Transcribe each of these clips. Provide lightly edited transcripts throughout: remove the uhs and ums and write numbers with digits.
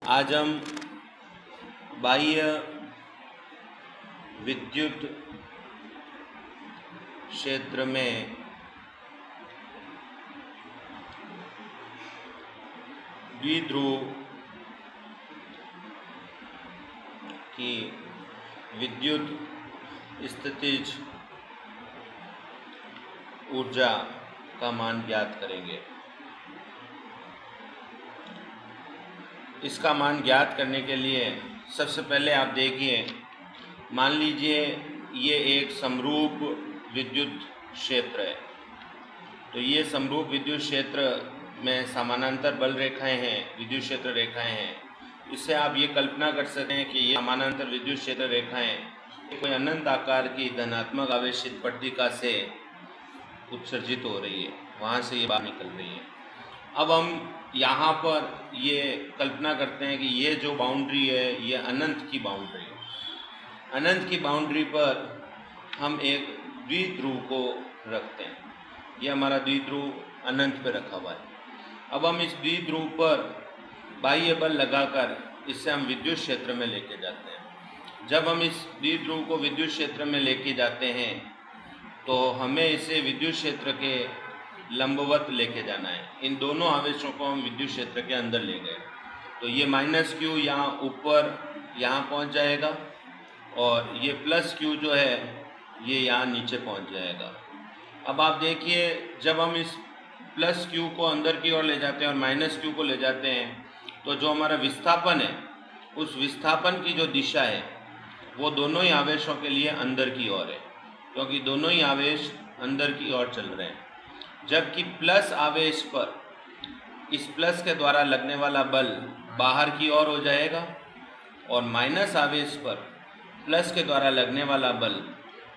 आज हम बाह्य विद्युत क्षेत्र में द्विध्रुव की विद्युत स्थितिज ऊर्जा का मान ज्ञात करेंगे। इसका मान ज्ञात करने के लिए सबसे पहले आप देखिए, मान लीजिए ये एक समरूप विद्युत क्षेत्र है। तो ये समरूप विद्युत क्षेत्र में समानांतर बल रेखाएं हैं, विद्युत क्षेत्र रेखाएं हैं। इससे आप ये कल्पना कर सकते हैं कि ये समानांतर विद्युत क्षेत्र रेखाएं कोई अनंत आकार की धनात्मक आवेशित पट्टिका से उत्सर्जित हो रही है, वहाँ से ये बाहर निकल रही है। अब हम यहाँ पर ये कल्पना करते हैं कि ये जो बाउंड्री है ये अनंत की बाउंड्री है। अनंत की बाउंड्री पर हम एक द्विध्रुव को रखते हैं। ये हमारा द्विध्रुव अनंत पे रखा हुआ है। अब हम इस द्विध्रुव पर बाह्य बल लगाकर इससे हम विद्युत क्षेत्र में लेके जाते हैं। जब हम इस द्विध्रुव को विद्युत क्षेत्र में लेके जाते हैं तो हमें इसे विद्युत क्षेत्र के लंबवत लेके जाना है। इन दोनों आवेशों को हम विद्युत क्षेत्र के अंदर ले गए तो ये -q यहाँ ऊपर यहाँ पहुँच जाएगा और ये +q जो है ये यहाँ नीचे पहुँच जाएगा। अब आप देखिए, जब हम इस +q को अंदर की ओर ले जाते हैं और -q को ले जाते हैं तो जो हमारा विस्थापन है, उस विस्थापन की जो दिशा है वो दोनों ही आवेशों के लिए अंदर की ओर है, क्योंकि दोनों ही आवेश अंदर की ओर चल रहे हैं। जबकि प्लस आवेश पर इस प्लस के द्वारा लगने वाला बल बाहर की ओर हो जाएगा और माइनस आवेश पर प्लस के द्वारा लगने वाला बल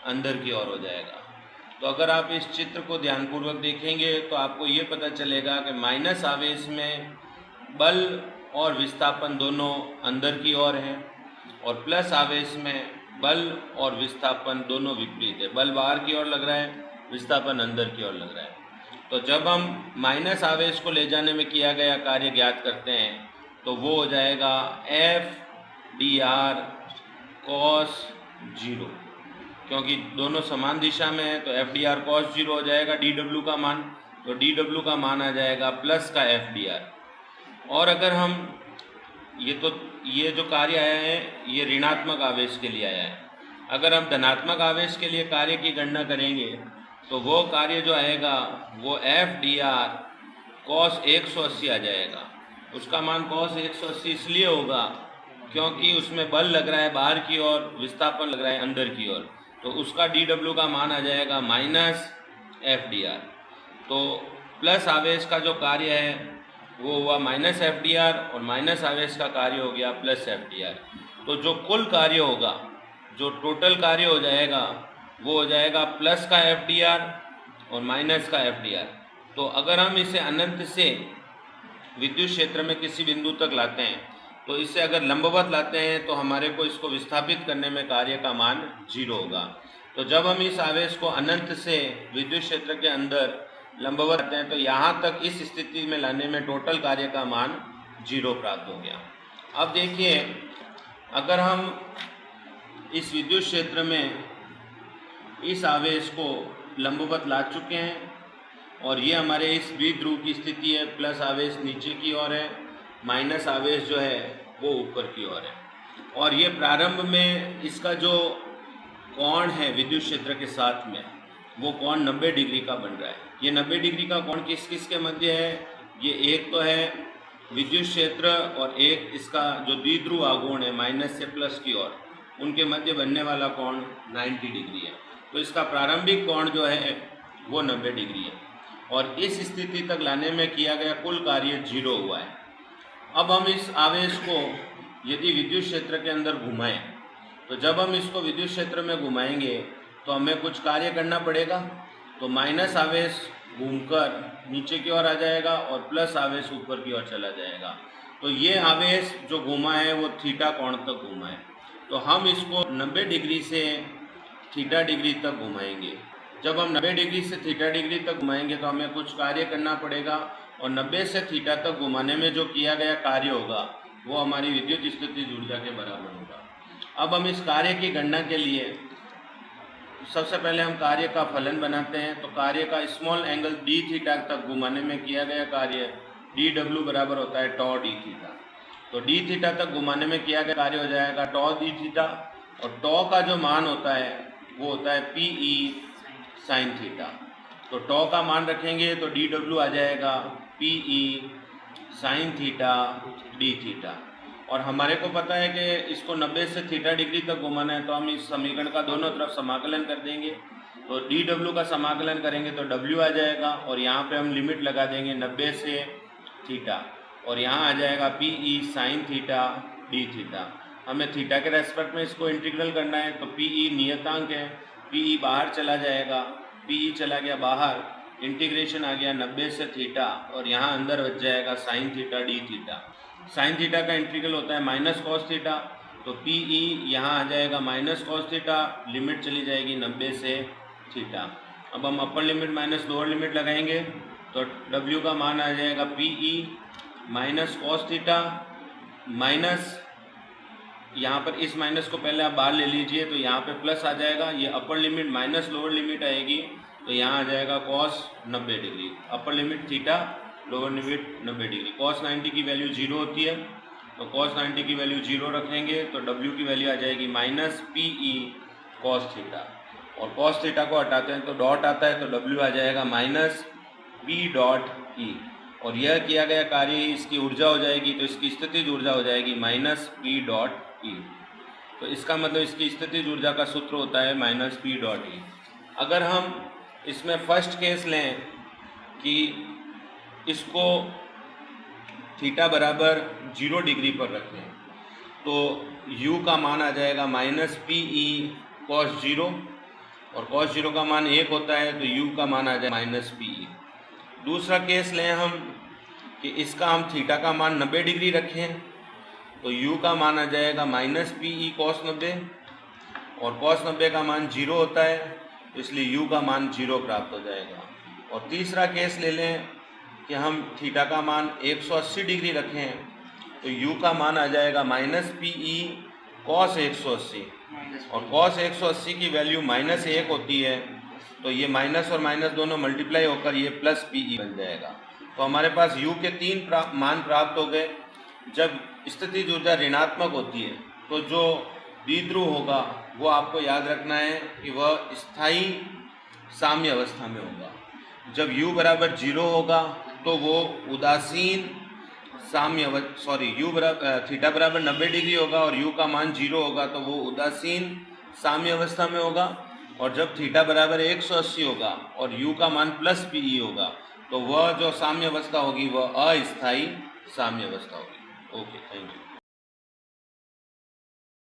अंदर की ओर हो जाएगा। तो अगर आप इस चित्र को ध्यानपूर्वक देखेंगे तो आपको ये पता चलेगा कि माइनस आवेश में बल और विस्थापन दोनों अंदर की ओर हैं और प्लस आवेश में बल और विस्थापन दोनों विपरीत है। बल बाहर की ओर लग रहा है, विस्थापन अंदर की ओर लग रहा है। तो जब हम माइनस आवेश को ले जाने में किया गया कार्य ज्ञात करते हैं तो वो हो जाएगा F/dr cos 0, क्योंकि दोनों समान दिशा में है तो F/dr cos 0 हो जाएगा dw का मान। तो dw का मान आ जाएगा प्लस का F/dr। और अगर हम ये जो कार्य आया है ये ऋणात्मक आवेश के लिए आया है। अगर हम धनात्मक आवेश के लिए कार्य की गणना करेंगे तो वो कार्य जो आएगा वो F/dr cos 180 आ जाएगा। उसका मान cos 180 इसलिए होगा क्योंकि उसमें बल लग रहा है बाहर की ओर, विस्थापन लग रहा है अंदर की ओर, तो उसका dw का मान आ जाएगा -F/dr। तो प्लस आवेश का जो कार्य है वो हुआ -F/dr और माइनस आवेश का कार्य हो गया +F/dr। तो जो कुल कार्य होगा, जो टोटल कार्य हो जाएगा वो हो जाएगा प्लस का F/dr और माइनस का F/dr। तो अगर हम इसे अनंत से विद्युत क्षेत्र में किसी बिंदु तक लाते हैं तो इसे अगर लंबवत लाते हैं तो हमारे को इसको विस्थापित करने में कार्य का मान 0 होगा। तो जब हम इस आवेश को अनंत से विद्युत क्षेत्र के अंदर लंबवत लाते हैं तो यहाँ तक इस स्थिति में लाने में टोटल कार्य का मान 0 प्राप्त हो गया। अब देखिए, अगर हम इस विद्युत क्षेत्र में इस आवेश को लंबवत ला चुके हैं और ये हमारे इस द्विध्रुव की स्थिति है, प्लस आवेश नीचे की ओर है, माइनस आवेश जो है वो ऊपर की ओर है। और ये प्रारंभ में इसका जो कोण है विद्युत क्षेत्र के साथ में वो कोण 90 डिग्री का बन रहा है। ये 90 डिग्री का कोण किस किस के मध्य है? ये एक तो है विद्युत क्षेत्र और एक इसका जो द्विध्रुव आघूर्ण है माइनस से प्लस की ओर, उनके मध्य बनने वाला कोण 90 डिग्री है। तो इसका प्रारंभिक कोण जो है वो 90 डिग्री है और इस स्थिति तक लाने में किया गया कुल कार्य 0 हुआ है। अब हम इस आवेश को यदि विद्युत क्षेत्र के अंदर घुमाएं तो जब हम इसको विद्युत क्षेत्र में घुमाएंगे तो हमें कुछ कार्य करना पड़ेगा। तो माइनस आवेश घूमकर नीचे की ओर आ जाएगा और प्लस आवेश ऊपर की ओर चला जाएगा। तो ये आवेश जो घूमा है वो थीटा कोण तक घूमा है। तो हम इसको 90 डिग्री से थीटा डिग्री तक घुमाएंगे। जब हम 90 डिग्री से थीटा डिग्री तक घुमाएंगे तो हमें कुछ कार्य करना पड़ेगा और 90 से थीटा तक घुमाने में जो किया गया कार्य होगा वो हमारी विद्युत स्थितिज ऊर्जा के बराबर होगा। अब हम इस कार्य की गणना के लिए सबसे पहले हम कार्य का फलन बनाते हैं। तो कार्य का स्मॉल एंगल डी थीटा तक घुमाने में किया गया कार्य डी डब्ल्यू बराबर होता है टॉ डी थीटा। तो डी थीटा तक घुमाने में किया गया कार्य हो जाएगा टॉ डी थीटा, और टॉ का जो मान होता है वो होता है पी ई साइन थीटा। तो टॉ का मान रखेंगे तो डी डब्ल्यू आ जाएगा P E sine theta D theta. और हमारे को पता है कि इसको 90 से थीटा डिग्री तक घुमाना है, तो हम इस समीकरण का दोनों तरफ समाकलन कर देंगे। तो डी डब्ल्यू का समाकलन करेंगे तो डब्ल्यू आ जाएगा, और यहाँ पे हम लिमिट लगा देंगे 90 से थीटा, और यहाँ आ जाएगा P E sine theta D theta. हमें थीटा के रेस्पेक्ट में इसको इंटीग्रल करना है, तो पी ई नियतांक है, पी ई बाहर चला जाएगा, पी ई चला गया बाहर, इंटीग्रेशन आ गया 90 से थीटा, और यहाँ अंदर बच जाएगा sine theta D theta. Sine theta का इंटीग्रल होता है माइनस कॉस थीटा, तो पी ई यहाँ आ जाएगा माइनस कॉस थीटा, लिमिट चली जाएगी 90 से थीटा। अब हम upper limit minus lower limit लगाएंगे, तो डब्ल्यू का मान आ जाएगा P E minus cos theta minus, यहाँ पर इस माइनस को पहले आप बाहर ले लीजिए, तो यहाँ पे प्लस आ जाएगा, ये upper limit minus lower limit आएगी, तो यहाँ आ जाएगा cos 90 degree, upper limit theta lower limit 90 degree. Cos 90 की वैल्यू 0 होती है, तो कॉस 90 की वैल्यू 0 रखेंगे, तो डब्ल्यू की वैल्यू आ जाएगी minus P E cos theta, और कॉस थीटा को हटाते हैं तो डॉट आता है, तो डब्ल्यू आ जाएगा माइनस पी डॉट ई, और यह किया गया कार्य इसकी ऊर्जा हो जाएगी, तो इसकी स्थितिज ऊर्जा हो जाएगी माइनस पी डॉट ई। तो इसका मतलब इसकी स्थितिज ऊर्जा का सूत्र होता है माइनस पी डॉट ई। अगर हम इसमें फर्स्ट केस लें कि इसको थीटा बराबर 0 डिग्री पर रखें, तो u का मान आ जाएगा माइनस पी ई कॉस 0, और कॉस 0 का मान 1 होता है, तो u का मान आ जाएगा माइनस पी ई। दूसरा केस लें हम कि इसका हम थीटा का मान 90 डिग्री रखें, तो u का मान आ जाएगा माइनस पी ई कॉस 90, और कॉस 90 का मान 0 होता है, तो इसलिए u का मान 0 प्राप्त हो जाएगा। और तीसरा केस ले लें कि हम थीटा का मान 180 डिग्री रखें, तो u का मान आ जाएगा माइनस पी ई कॉस 180, और कॉस 180 की वैल्यू माइनस 1 होती है, तो ये माइनस और माइनस दोनों मल्टीप्लाई होकर ये प्लस पी ई बन जाएगा। तो हमारे पास u के 3 मान प्राप्त हो गए। जब स्थितिज ऊर्जा ऋणात्मक होती है तो जो द्विध्रुव होगा वो आपको याद रखना है कि वह स्थायी साम्य अवस्था में होगा। जब u बराबर 0 होगा तो वो उदासीन साम्य थीटा बराबर 90 डिग्री होगा और u का मान 0 होगा तो वो उदासीन साम्य अवस्था में होगा। और जब थीटा बराबर 180 होगा और u का मान प्लस पी ई होगा तो वह जो साम्य अवस्था होगी वह अस्थायी साम्य अवस्था होगी। Okay, thank you.